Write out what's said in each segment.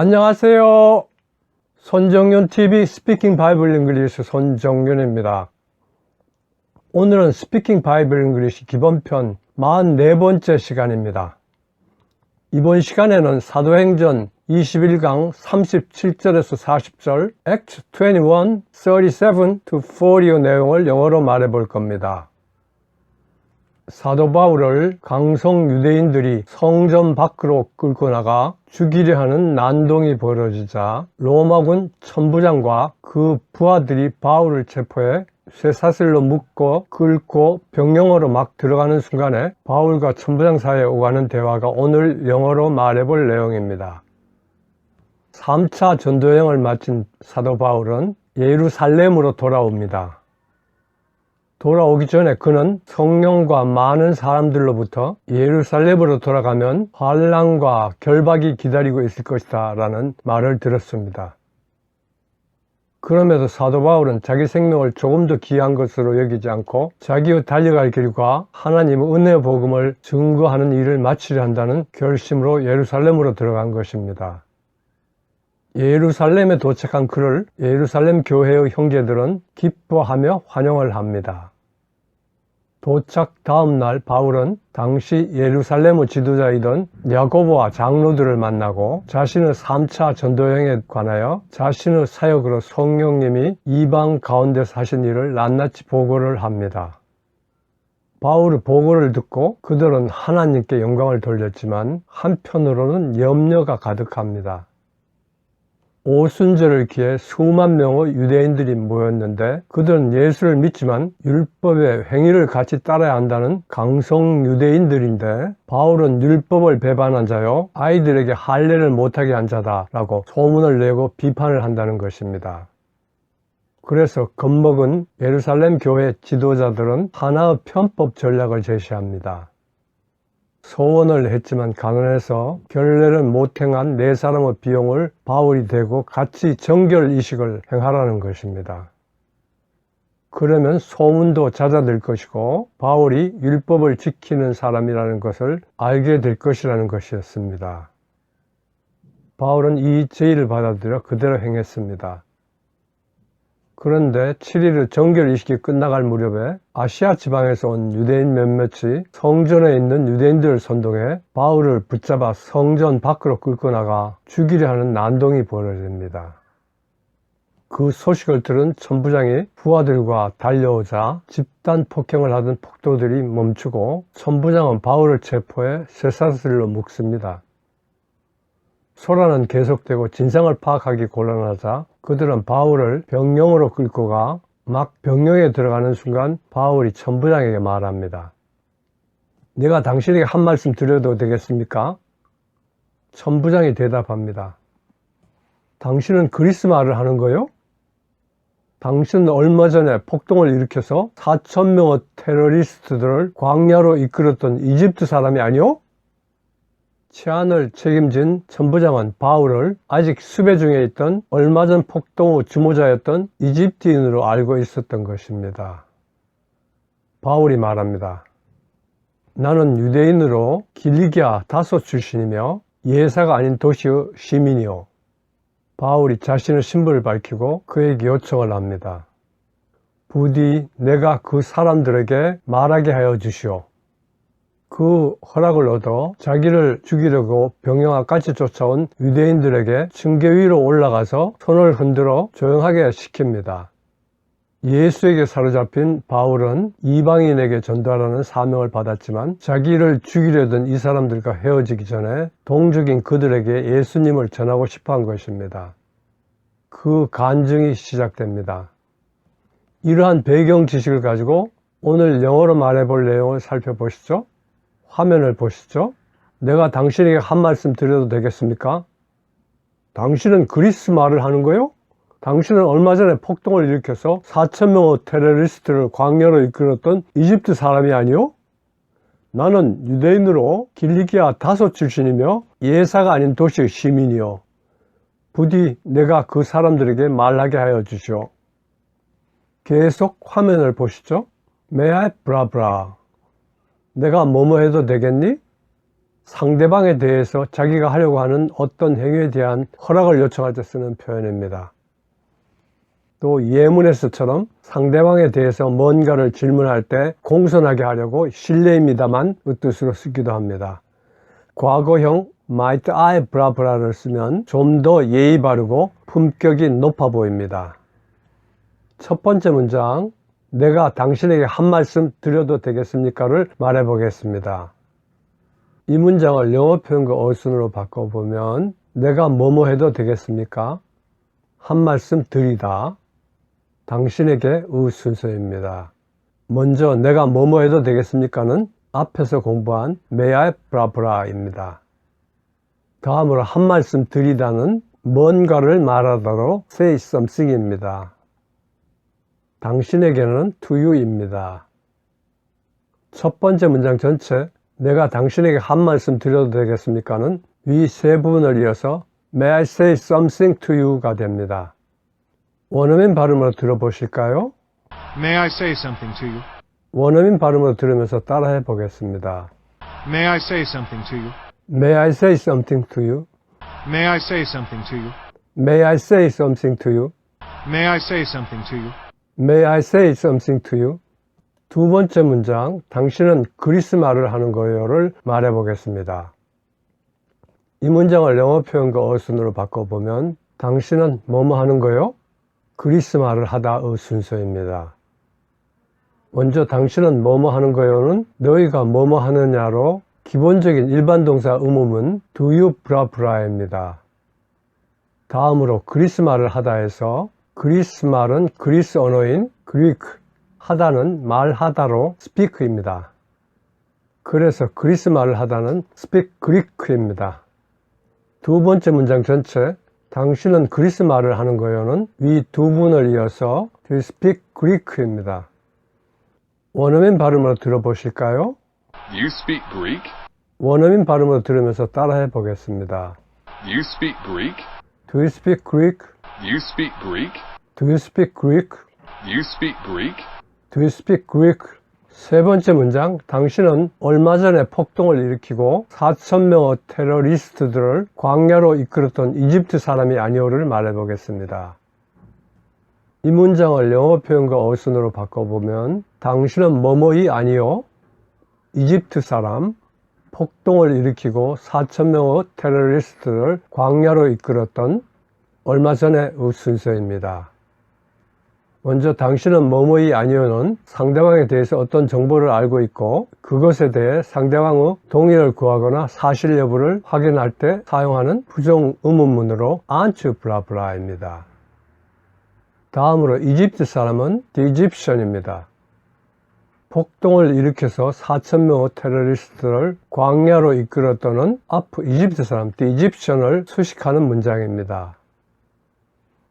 안녕하세요. 손정윤TV 스피킹 바이블 잉글리시 손정윤입니다. 오늘은 스피킹 바이블 잉글리시 기본편 44번째 시간입니다. 이번 시간에는 사도행전 21강 37절에서 40절 Acts 21, 37-40의 내용을 영어로 말해볼 겁니다. 사도 바울을 강성 유대인들이 성전 밖으로 끌고 나가 죽이려 하는 난동이 벌어지자 로마군 천부장과 그 부하들이 바울을 체포해 쇠사슬로 묶고 끌고 병영으로 막 들어가는 순간에 바울과 천부장 사이에 오가는 대화가 오늘 영어로 말해볼 내용입니다. 3차 전도여행을 마친 사도 바울은 예루살렘으로 돌아옵니다. 돌아오기 전에 그는 성령과 많은 사람들로부터 예루살렘으로 돌아가면 환난과 결박이 기다리고 있을 것이다 라는 말을 들었습니다. 그럼에도 사도 바울은 자기 생명을 조금 더 귀한 것으로 여기지 않고 자기의 달려갈 길과 하나님의 은혜의 복음을 증거하는 일을 마치려 한다는 결심으로 예루살렘으로 들어간 것입니다. 예루살렘에 도착한 그를 예루살렘 교회의 형제들은 기뻐하며 환영을 합니다. 도착 다음 날 바울은 당시 예루살렘의 지도자이던 야고보와 장로들을 만나고 자신의 3차 전도여행에 관하여 자신의 사역으로 성령님이 이방 가운데서 하신 일을 낱낱이 보고를 합니다. 바울의 보고를 듣고 그들은 하나님께 영광을 돌렸지만 한편으로는 염려가 가득합니다. 오순절을 기해 수만 명의 유대인들이 모였는데 그들은 예수를 믿지만 율법의 행위를 같이 따라야 한다는 강성 유대인들인데 바울은 율법을 배반한 자요 아이들에게 할례를 못하게 한 자다라고 소문을 내고 비판을 한다는 것입니다. 그래서 겁먹은 예루살렘 교회 지도자들은 하나의 편법 전략을 제시합니다. 소원을 했지만 가난해서 결례를 못 행한 네 사람의 비용을 바울이 대고 같이 정결 이식을 행하라는 것입니다. 그러면 소문도 잦아들 것이고 바울이 율법을 지키는 사람이라는 것을 알게 될 것이라는 것이었습니다. 바울은 이 제의를 받아들여 그대로 행했습니다. 그런데 7일의 정결 이식이 끝나갈 무렵에 아시아 지방에서 온 유대인 몇몇이 성전에 있는 유대인들을 선동해 바울을 붙잡아 성전 밖으로 끌고 나가 죽이려 하는 난동이 벌어집니다. 그 소식을 들은 천부장이 부하들과 달려오자 집단 폭행을 하던 폭도들이 멈추고 천부장은 바울을 체포해 쇠사슬로 묶습니다. 소란은 계속되고 진상을 파악하기 곤란하자 그들은 바울을 병영으로 끌고 가 막 병영에 들어가는 순간 바울이 천부장에게 말합니다. 내가 당신에게 한 말씀 드려도 되겠습니까? 천부장이 대답합니다. 당신은 그리스 말을 하는 거요? 당신은 얼마 전에 폭동을 일으켜서 4,000명의 테러리스트들을 광야로 이끌었던 이집트 사람이 아니오? 치안을 책임진 천부장은 바울을 아직 수배 중에 있던 얼마 전 폭동의 주모자였던 이집트인으로 알고 있었던 것입니다. 바울이 말합니다. 나는 유대인으로 길리기아 다소 출신이며 예사가 아닌 도시의 시민이요. 바울이 자신의 신분을 밝히고 그에게 요청을 합니다. 부디 내가 그 사람들에게 말하게 하여 주시오. 그 허락을 얻어 자기를 죽이려고 병영아까지 쫓아온 유대인들에게 층계 위로 올라가서 손을 흔들어 조용하게 시킵니다. 예수에게 사로잡힌 바울은 이방인에게 전도하라는 사명을 받았지만 자기를 죽이려던 이 사람들과 헤어지기 전에 동족인 그들에게 예수님을 전하고 싶어 한 것입니다. 그 간증이 시작됩니다. 이러한 배경 지식을 가지고 오늘 영어로 말해볼 내용을 살펴보시죠. 화면을 보시죠. 내가 당신에게 한 말씀 드려도 되겠습니까? 당신은 그리스 말을 하는 거요? 당신은 얼마 전에 폭동을 일으켜서 4,000명의 테러리스트를 광야로 이끌었던 이집트 사람이 아니요? 나는 유대인으로 길리기아 다소 출신이며 예사가 아닌 도시의 시민이요. 부디 내가 그 사람들에게 말하게 하여 주시오. 계속 화면을 보시죠. May I blah blah. 내가 뭐뭐 해도 되겠니? 상대방에 대해서 자기가 하려고 하는 어떤 행위에 대한 허락을 요청할 때 쓰는 표현입니다. 또 예문에서처럼 상대방에 대해서 뭔가를 질문할 때 공손하게 하려고 실례입니다만 뜻으로 쓰기도 합니다. 과거형 might I 브라브라를 쓰면 좀 더 예의 바르고 품격이 높아 보입니다. 첫 번째 문장, 내가 당신에게 한 말씀 드려도 되겠습니까를 말해 보겠습니다. 이 문장을 영어 표현과 어순으로 바꿔보면 내가 뭐뭐 해도 되겠습니까? 한 말씀 드리다. 당신에게 의 순서입니다. 먼저 내가 뭐뭐 해도 되겠습니까는 앞에서 공부한 may I 브라브라입니다. 다음으로 한 말씀 드리다는 뭔가를 말하다로 say something입니다. 당신에게는 to you입니다. 첫 번째 문장 전체 내가 당신에게 한 말씀 드려도 되겠습니까는 위 세 부분을 이어서 may I say something to you가 됩니다. 원어민 발음으로 들어보실까요? May I say something to you? 원어민 발음으로 들으면서 따라해 보겠습니다. May I say something to you? May I say something to you? May I say something to you? May I say something to you? May I say something to you? May I say something to you? 두 번째 문장, 당신은 그리스 말을 하는 거예요를 말해 보겠습니다. 이 문장을 영어 표현과 어순으로 바꿔보면 당신은 뭐뭐 하는 거요? 그리스 말을 하다의 순서입니다. 먼저 당신은 뭐뭐 하는 거요는 너희가 뭐뭐 하느냐로 기본적인 일반 동사 의문문 do you 브라브라입니다. 다음으로 그리스 말을 하다에서 그리스 말은 그리스 언어인 그리크, 하다는 말하다로 speak입니다. 그래서 그리스 말을 하다는 speak Greek입니다. 두 번째 문장 전체 당신은 그리스 말을 하는 거요는 위 두 분을 이어서 do you speak Greek입니다. 원어민 발음으로 들어보실까요? Do you speak Greek? 원어민 발음으로 들으면서 따라해 보겠습니다. Do you speak Greek? Do you speak Greek? Do you speak Greek? Do you speak Greek? Do you speak Greek? Do you speak Greek? 세 번째 문장, 당신은 얼마 전에 폭동을 일으키고 4,000명의 테러리스트들을 광야로 이끌었던 이집트 사람이 아니오를 말해 보겠습니다. 이 문장을 영어 표현과 어순으로 바꿔보면 당신은 뭐뭐이 아니오? 이집트 사람, 폭동을 일으키고 4,000명의 테러리스트를 광야로 이끌었던 얼마 전의 순서입니다. 먼저 당신은 뭐뭐이 아니오는 상대방에 대해서 어떤 정보를 알고 있고 그것에 대해 상대방의 동의를 구하거나 사실 여부를 확인할 때 사용하는 부정 의문문으로 aren't you 블라블라입니다. 다음으로 이집트 사람은 the Egyptian입니다. 폭동을 일으켜서 4,000명의 테러리스트를 광야로 이끌었다는 앞 이집트 사람 the Egyptian을 수식하는 문장입니다.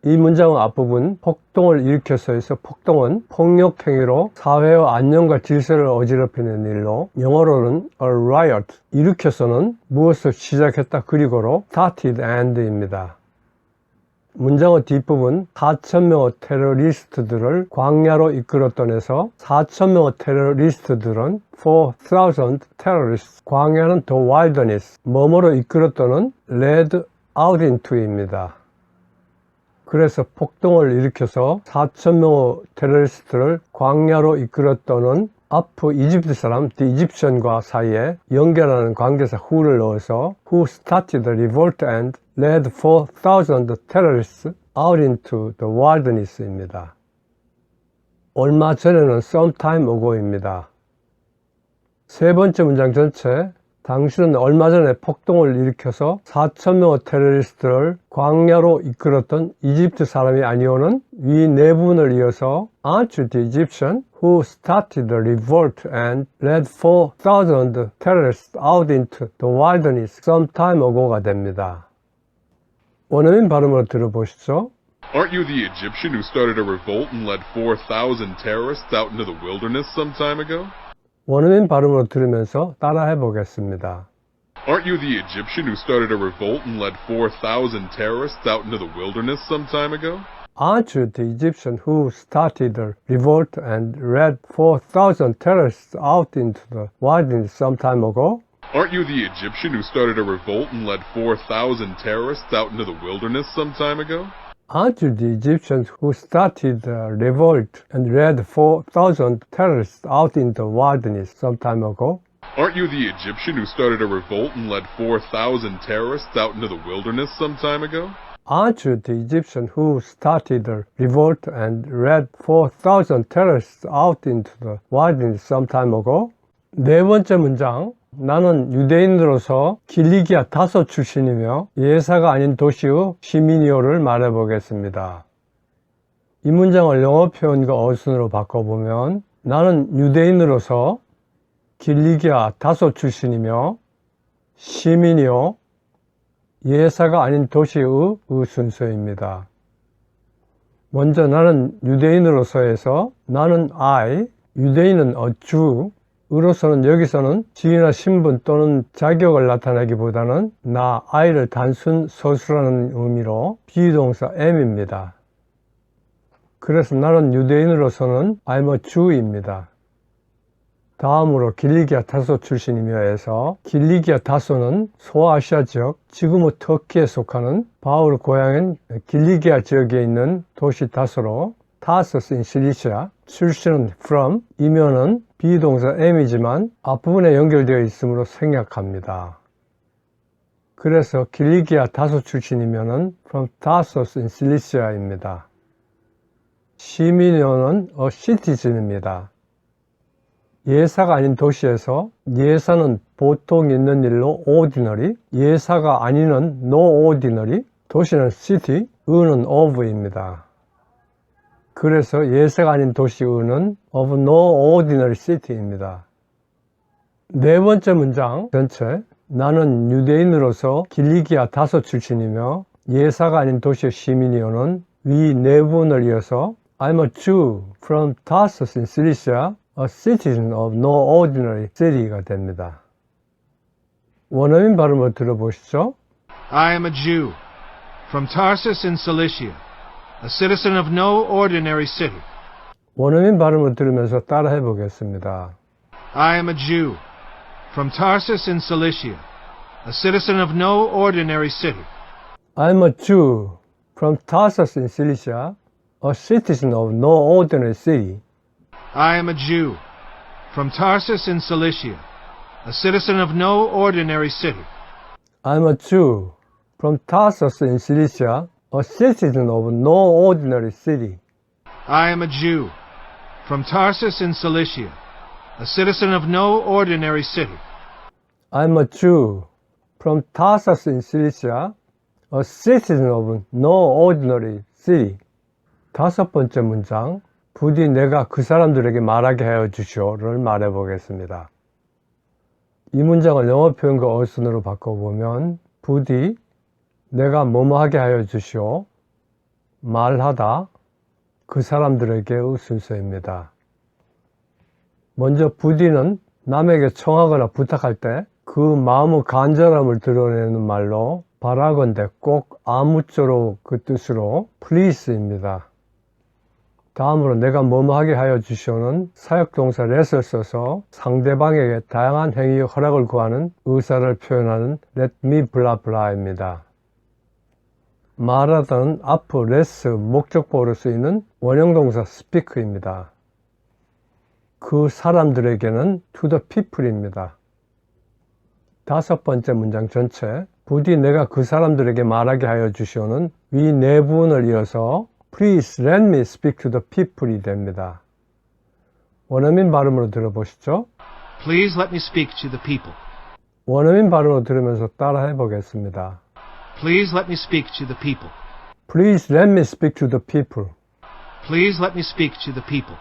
이 문장의 앞부분 폭동을 일으켜서에서 폭동은 폭력행위로 사회의 안녕과 질서를 어지럽히는 일로 영어로는 a riot, 일으켜서는 무엇을 시작했다 그리고로 started and입니다. 문장의 뒷부분 4,000명의 테러리스트들을 광야로 이끌었던에서 4,000명의 테러리스트들은 4,000 terrorists, 광야는 the wilderness, 뭐뭐로 이끌었던은 led out into입니다. 그래서 폭동을 일으켜서 4,000명의 테러리스트를 광야로 이끌었다는 앞 이집트 사람 the Egyptian과 사이에 연결하는 관계사 who를 넣어서 who started the revolt and led 4,000 terrorists out into the wilderness입니다. 얼마 전에는 sometime ago입니다. 세 번째 문장 전체 당신은 얼마 전에 폭동을 일으켜서 4,000명의 테러리스트를 광야로 이끌었던 이집트 사람이 아니오는 위 네 부분을 이어서 aren't you the Egyptian who started the revolt and led 4,000 terrorists out into the wilderness some time ago가 됩니다. 원어민 발음으로 들어보시죠. Aren't you the Egyptian who started a revolt and led 4,000 terrorists out into the wilderness some time ago? 원어민 발음으로 들으면서 따라해 보겠습니다. Aren't you the Egyptian who started a revolt and led 4,000 terrorists out into the wilderness some time ago? Aren't you the Egyptian who started the revolt and led 4,000 terrorists out into the wilderness some time ago? Aren't you the Egyptian who started a revolt and led 4,000 terrorists out into the wilderness some time ago? Aren't you the Egyptians who started a revolt and led 4,000 terrorists out in the wilderness some time ago? Aren't you the Egyptian who started a revolt and led 4,000 terrorists out into the wilderness some time ago? Aren't you the Egyptian who started a revolt and led 4,000 terrorists out into the wilderness some time ago? 네 번째 문장. 나는 유대인으로서 길리기아 다소 출신이며 예사가 아닌 도시의 시민이요를 말해보겠습니다. 이 문장을 영어 표현과 어순으로 바꿔보면 나는 유대인으로서 길리기아 다소 출신이며 시민이요 예사가 아닌 도시의 순서입니다. 먼저 나는 유대인으로서에서 나는 I, 유대인은 a Jew, 으로서는 여기서는 지위나 신분 또는 자격을 나타내기보다는 나 I를 단순 서술하는 의미로 비동사 am입니다. 그래서 나는 유대인으로서는 I'm a Jew입니다. 다음으로 길리기아 다소 출신이며 해서 길리기아 다소는 소아시아 지역, 지금의 터키에 속하는 바울 고향인 길리기아 지역에 있는 도시 다소로 타소스 인 실리시아, 출신은 from, 이면은 비동사 am이지만 앞부분에 연결되어 있으므로 생략합니다. 그래서 길리기아 다소 출신이면은 from Tarsus in Cilicia입니다. 시민요는 a citizen입니다. 예사가 아닌 도시에서 예사는 보통 있는 일로 ordinary, 예사가 아니는 no ordinary, 도시는 city, 의는 of입니다. 그래서 예사가 아닌 도시의는 of no ordinary city입니다. 네 번째 문장 전체. 나는 유대인으로서 길리기아 다소 출신이며 예사가 아닌 도시의 시민이요는 위 네 부분을 이어서 I'm a Jew from Tarsus in Cilicia, a citizen of no ordinary city가 됩니다. 원어민 발음을 들어보시죠. I am a Jew, from Tarsus in Cilicia, a citizen of no ordinary city. 원어민 발음을 들으면서 따라해 보겠습니다. I am a Jew, from Tarsus in Cilicia, a citizen of no ordinary city. I'm a Jew from Tarsus in Cilicia, a citizen of no ordinary city. I am a Jew, from Tarsus in Cilicia, a citizen of no ordinary city. I'm a Jew from Tarsus in Cilicia, a citizen of no ordinary city. I am a Jew, from Tarsus in Cilicia, a citizen of no ordinary city. I'm a Jew from Tarsus in Cilicia, a citizen of no ordinary city. 다섯 번째 문장, 부디 내가 그 사람들에게 말하게 하여 주시오를 말해 보겠습니다. 이 문장을 영어 표현과 어순으로 바꿔보면 부디 내가 뭐뭐 하게 하여 주시오, 말하다, 그 사람들에게의 순서입니다. 먼저 부디는 남에게 청하거나 부탁할 때 그 마음의 간절함을 드러내는 말로 바라건대 꼭 아무쪼록 그 뜻으로 please입니다. 다음으로 내가 뭐뭐 하게 하여 주시오는 사역동사 let을 써서 상대방에게 다양한 행위의 허락을 구하는 의사를 표현하는 let me blah blah입니다. 말하다는 앞의 let 목적보호로 쓰이는 원형동사 speak입니다. 그 사람들에게는 to the people입니다. 다섯 번째 문장 전체, 부디 내가 그 사람들에게 말하게 하여 주시오는 위 네 부분을 이어서 Please let me speak to the people이 됩니다. 원어민 발음으로 들어보시죠. Please let me speak to the people. 원어민 발음으로 들으면서 따라해 보겠습니다. Please let me speak to the people. Please let me speak to the people. Please let me speak to the people.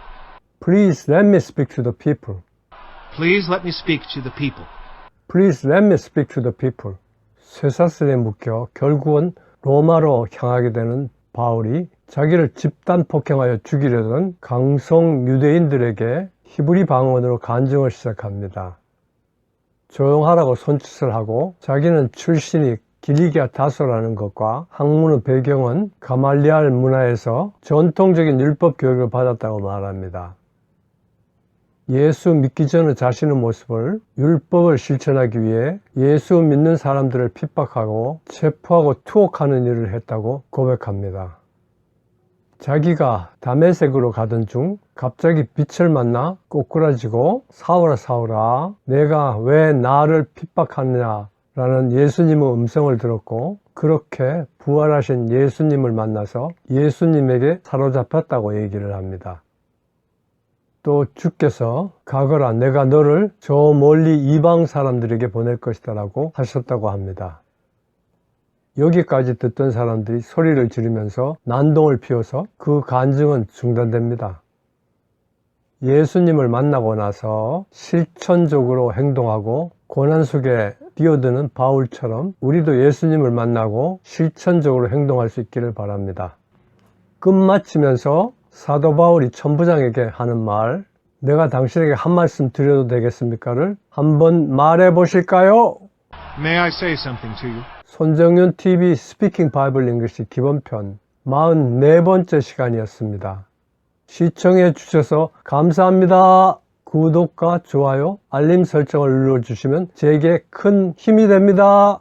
Please let me speak to the people. Please let me speak to the people. Please let me speak to the people. 쇠사슬에 묶여 결국은 로마로 향하게 되는 바울이 자기를 집단 폭행하여 죽이려던 강성 유대인들에게 히브리 방언으로 간증을 시작합니다. 조용하라고 손짓을 하고 자기는 출신이 길리기아 다소라는 것과 학문의 배경은 가말리알 문화에서 전통적인 율법 교육을 받았다고 말합니다. 예수 믿기 전의 자신의 모습을 율법을 실천하기 위해 예수 믿는 사람들을 핍박하고 체포하고 투옥하는 일을 했다고 고백합니다. 자기가 다메섹으로 가던 중 갑자기 빛을 만나 꼬꾸라지고 사울아 사울아 내가 왜 나를 핍박하느냐 라는 예수님의 음성을 들었고 그렇게 부활하신 예수님을 만나서 예수님에게 사로잡혔다고 얘기를 합니다. 또 주께서 가거라 내가 너를 저 멀리 이방 사람들에게 보낼 것이다 라고 하셨다고 합니다. 여기까지 듣던 사람들이 소리를 지르면서 난동을 피워서 그 간증은 중단됩니다. 예수님을 만나고 나서 실천적으로 행동하고 고난 속에 뛰어드는 바울처럼 우리도 예수님을 만나고 실천적으로 행동할 수 있기를 바랍니다. 끝마치면서 사도 바울이 천부장에게 하는 말, 내가 당신에게 한 말씀 드려도 되겠습니까를 한번 말해 보실까요? May I say something to you? 손정윤 TV 스피킹 바이블 잉글리시 기본편 44번째 시간이었습니다. 시청해 주셔서 감사합니다. 구독과 좋아요, 알림 설정을 눌러주시면 제게 큰 힘이 됩니다.